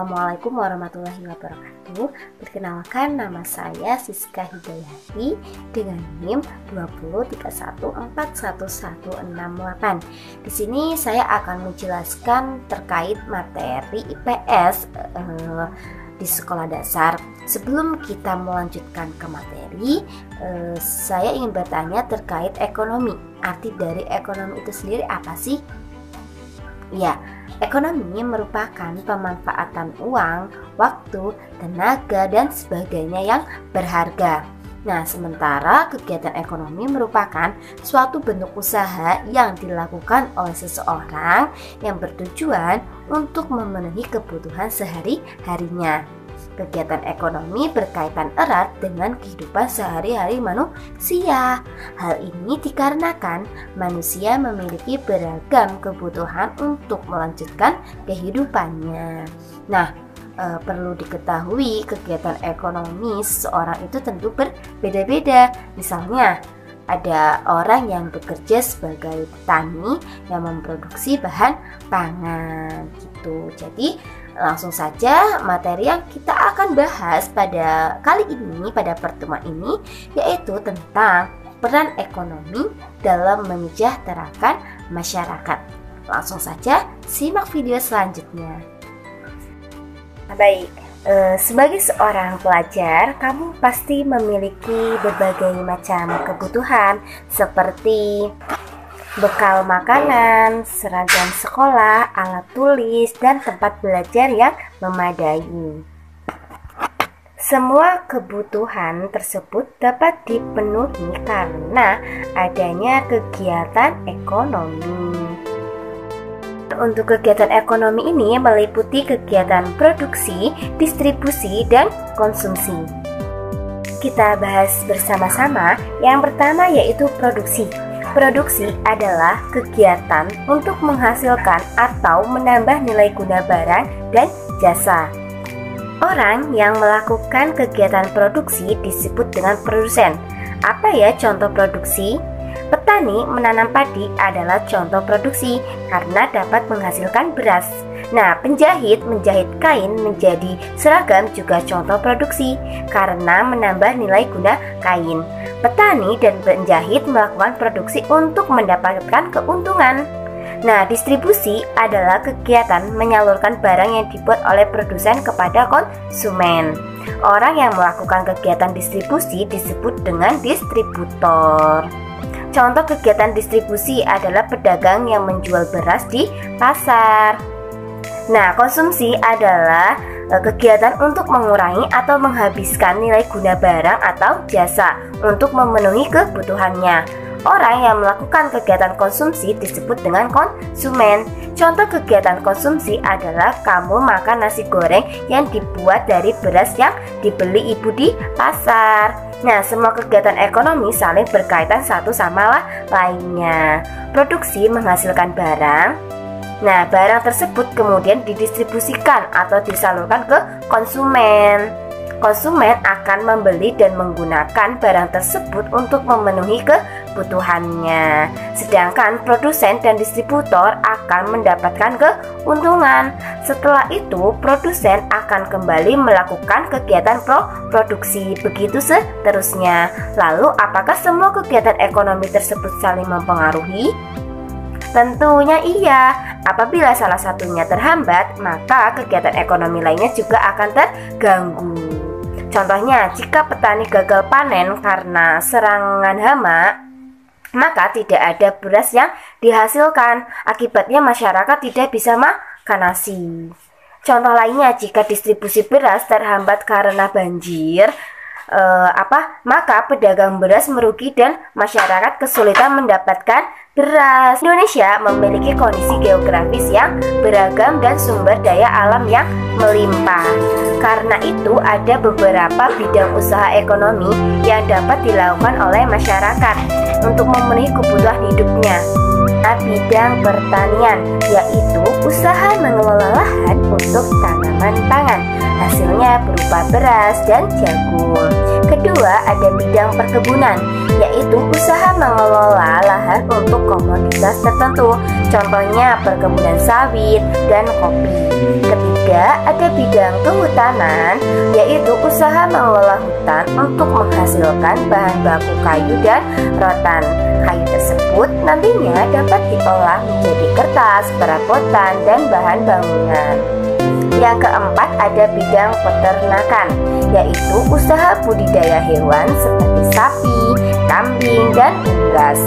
Assalamualaikum warahmatullahi wabarakatuh. Perkenalkan, nama saya Siska Hidayati dengan NIM 203141168. Di sini saya akan menjelaskan terkait materi IPS di sekolah dasar. Sebelum kita melanjutkan ke materi, saya ingin bertanya terkait ekonomi. Arti dari ekonomi itu sendiri apa sih? Ya, ekonomi merupakan pemanfaatan uang, waktu, tenaga, dan sebagainya yang berharga. Nah, sementara kegiatan ekonomi merupakan suatu bentuk usaha yang dilakukan oleh seseorang yang bertujuan untuk memenuhi kebutuhan sehari-harinya. Kegiatan ekonomi berkaitan erat dengan kehidupan sehari-hari manusia. Hal ini dikarenakan manusia memiliki beragam kebutuhan untuk melanjutkan kehidupannya. Nah, perlu diketahui kegiatan ekonomi seseorang itu tentu berbeda-beda. Misalnya, ada orang yang bekerja sebagai petani yang memproduksi bahan pangan gitu. Jadi langsung saja materi yang kita akan bahas pada kali ini, pada pertemuan ini, yaitu tentang peran ekonomi dalam menyejahterakan masyarakat. Langsung saja simak video selanjutnya. Baik, sebagai seorang pelajar, kamu pasti memiliki berbagai macam kebutuhan seperti bekal makanan, seragam sekolah, alat tulis, dan tempat belajar yang memadai. Semua kebutuhan tersebut dapat dipenuhi karena adanya kegiatan ekonomi. Untuk kegiatan ekonomi ini meliputi kegiatan produksi, distribusi, dan konsumsi. Kita bahas bersama-sama. Yang pertama yaitu produksi. Produksi adalah kegiatan untuk menghasilkan atau menambah nilai guna barang dan jasa. Orang yang melakukan kegiatan produksi disebut dengan produsen. Apa ya contoh produksi? Petani menanam padi adalah contoh produksi karena dapat menghasilkan beras. Nah, penjahit menjahit kain menjadi seragam juga contoh produksi karena menambah nilai guna kain. Petani dan penjahit melakukan produksi untuk mendapatkan keuntungan. Nah, distribusi adalah kegiatan menyalurkan barang yang dibuat oleh produsen kepada konsumen. Orang yang melakukan kegiatan distribusi disebut dengan distributor. Contoh kegiatan distribusi adalah pedagang yang menjual beras di pasar. Nah, konsumsi adalah kegiatan untuk mengurangi atau menghabiskan nilai guna barang atau jasa untuk memenuhi kebutuhannya. Orang yang melakukan kegiatan konsumsi disebut dengan konsumen. Contoh kegiatan konsumsi adalah kamu makan nasi goreng yang dibuat dari beras yang dibeli ibu di pasar. Nah, semua kegiatan ekonomi saling berkaitan satu sama lainnya. Produksi menghasilkan barang. Nah, barang tersebut kemudian didistribusikan atau disalurkan ke konsumen. Konsumen akan membeli dan menggunakan barang tersebut untuk memenuhi kebutuhannya. Sedangkan produsen dan distributor akan mendapatkan keuntungan. Setelah itu, produsen akan kembali melakukan kegiatan produksi. Begitu seterusnya. Lalu, apakah semua kegiatan ekonomi tersebut saling mempengaruhi? Tentunya iya. Apabila salah satunya terhambat, maka kegiatan ekonomi lainnya juga akan terganggu. Contohnya, jika petani gagal panen karena serangan hama, maka tidak ada beras yang dihasilkan. Akibatnya masyarakat tidak bisa makan nasi. Contoh lainnya, jika distribusi beras terhambat karena banjir, maka pedagang beras merugi dan masyarakat kesulitan mendapatkan beras. Indonesia memiliki kondisi geografis yang beragam dan sumber daya alam yang melimpah. Karena itu ada beberapa bidang usaha ekonomi yang dapat dilakukan oleh masyarakat untuk memenuhi kebutuhan hidupnya. Nah, bidang pertanian yaitu usaha mengelola lahan untuk tanaman pangan. Hasilnya berupa beras dan jagung. Kedua, ada bidang perkebunan, yaitu usaha mengelola lahan untuk komoditas tertentu. Contohnya perkebunan sawit dan kopi. Ketiga, ketiga ada bidang kehutanan, yaitu usaha mengelola hutan untuk menghasilkan bahan baku kayu dan rotan. Kayu tersebut nantinya dapat diolah menjadi kertas, perabotan, dan bahan bangunan. Yang keempat ada bidang peternakan, yaitu usaha budidaya hewan seperti sapi, kambing, dan unggas.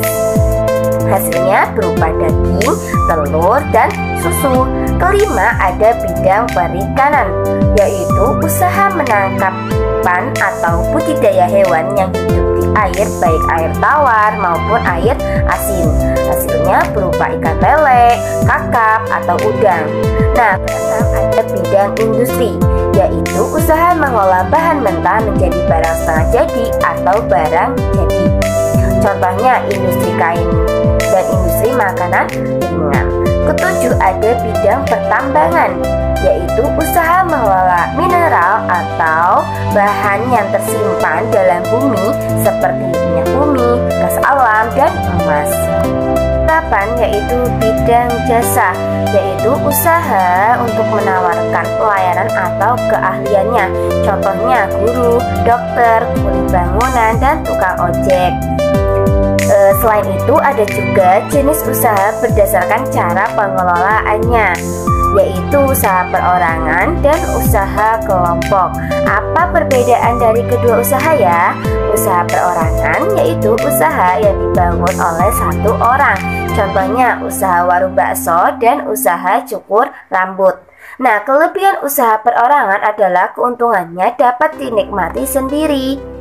Hasilnya berupa daging, telur, dan susu. Kelima ada bidang perikanan, yaitu usaha menangkapan atau budidaya hewan yang hidup di air, baik air tawar maupun air asin. Hasilnya berupa ikan lele, kakap, atau udang. Nah, keenam ada bidang industri, yaitu usaha mengolah bahan mentah menjadi barang setengah jadi atau barang jadi. Contohnya industri kain dan industri makanan ringan. Ketujuh ada bidang pertambangan, yaitu usaha mengelola mineral atau bahan yang tersimpan dalam bumi seperti minyak bumi, gas alam, dan emas. Delapan yaitu bidang jasa, yaitu usaha untuk menawarkan pelayanan atau keahliannya. Contohnya guru, dokter, kuli bangunan, dan tukang ojek. Selain itu ada juga jenis usaha berdasarkan cara pengelolaannya, yaitu usaha perorangan dan usaha kelompok. Apa perbedaan dari kedua usaha ya? Usaha perorangan yaitu usaha yang dibangun oleh satu orang. Contohnya usaha warung bakso dan usaha cukur rambut. Nah, kelebihan usaha perorangan adalah keuntungannya dapat dinikmati sendiri.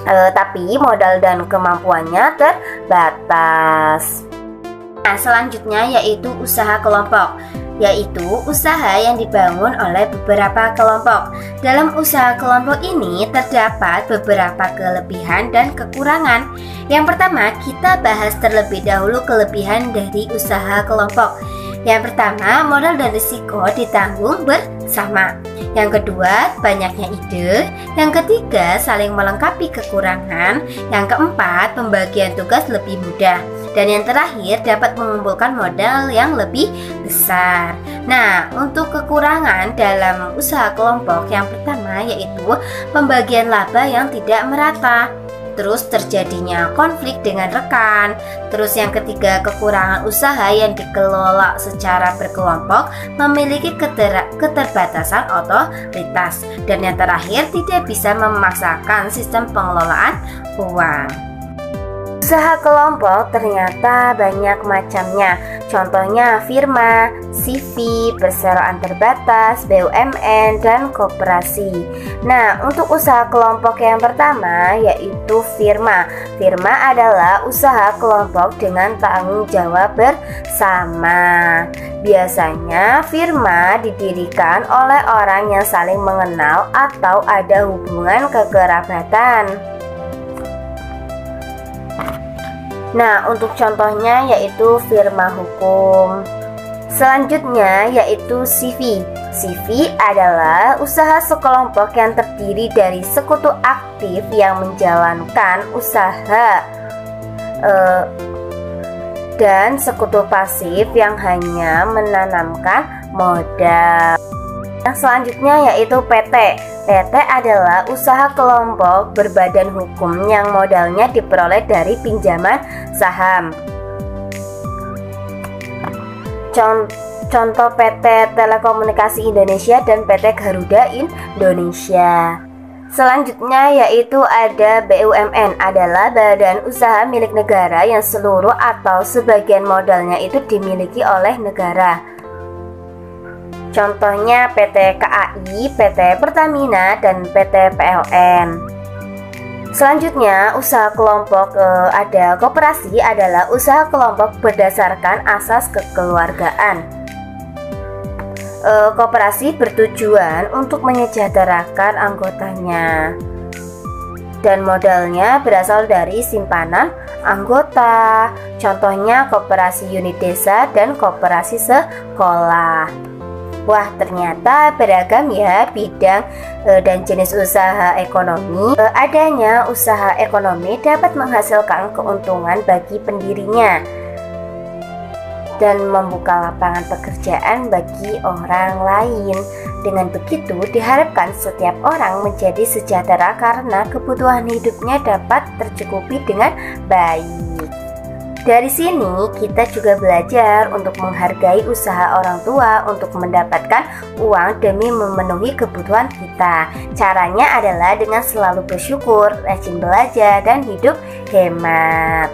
Tapi modal dan kemampuannya terbatas. Nah, selanjutnya yaitu usaha kelompok, yaitu usaha yang dibangun oleh beberapa kelompok. Dalam usaha kelompok ini terdapat beberapa kelebihan dan kekurangan. Yang pertama, kita bahas terlebih dahulu kelebihan dari usaha kelompok. Yang pertama, modal dan risiko ditanggung bersama. Yang kedua, banyaknya ide. Yang ketiga, saling melengkapi kekurangan. Yang keempat, pembagian tugas lebih mudah. Dan yang terakhir, dapat mengumpulkan modal yang lebih besar. Nah, untuk kekurangan dalam usaha kelompok, yang pertama yaitu pembagian laba yang tidak merata. Terus terjadinya konflik dengan rekan. Terus yang ketiga, kekurangan usaha yang dikelola secara berkelompok memiliki keterbatasan otoritas. Dan yang terakhir, tidak bisa memaksakan sistem pengelolaan uang. Usaha kelompok ternyata banyak macamnya. Contohnya firma, CV, perseroan terbatas, BUMN, dan koperasi. Nah, untuk usaha kelompok yang pertama yaitu firma. Firma adalah usaha kelompok dengan tanggung jawab bersama. Biasanya firma didirikan oleh orang yang saling mengenal atau ada hubungan kekerabatan. Nah, untuk contohnya yaitu firma hukum. Selanjutnya yaitu CV. CV adalah usaha sekelompok yang terdiri dari sekutu aktif yang menjalankan usaha dan sekutu pasif yang hanya menanamkan modal. Yang selanjutnya yaitu PT. PT adalah usaha kelompok berbadan hukum yang modalnya diperoleh dari pinjaman saham. Contoh PT Telekomunikasi Indonesia dan PT Garuda Indonesia. Selanjutnya yaitu ada BUMN, adalah badan usaha milik negara yang seluruh atau sebagian modalnya itu dimiliki oleh negara. Contohnya PT KAI, PT Pertamina, dan PT PLN. Selanjutnya, usaha kelompok ada koperasi adalah usaha kelompok berdasarkan asas kekeluargaan. Koperasi bertujuan untuk menyejahterakan anggotanya dan modalnya berasal dari simpanan anggota. Contohnya koperasi unit desa dan koperasi sekolah. Wah, ternyata beragam ya bidang dan jenis usaha ekonomi. Adanya usaha ekonomi dapat menghasilkan keuntungan bagi pendirinya. dan membuka lapangan pekerjaan bagi orang lain. Dengan begitu, diharapkan setiap orang menjadi sejahtera karena kebutuhan hidupnya dapat tercukupi dengan baik. Dari sini kita juga belajar untuk menghargai usaha orang tua untuk mendapatkan uang demi memenuhi kebutuhan kita. Caranya adalah dengan selalu bersyukur, rajin belajar, dan hidup hemat.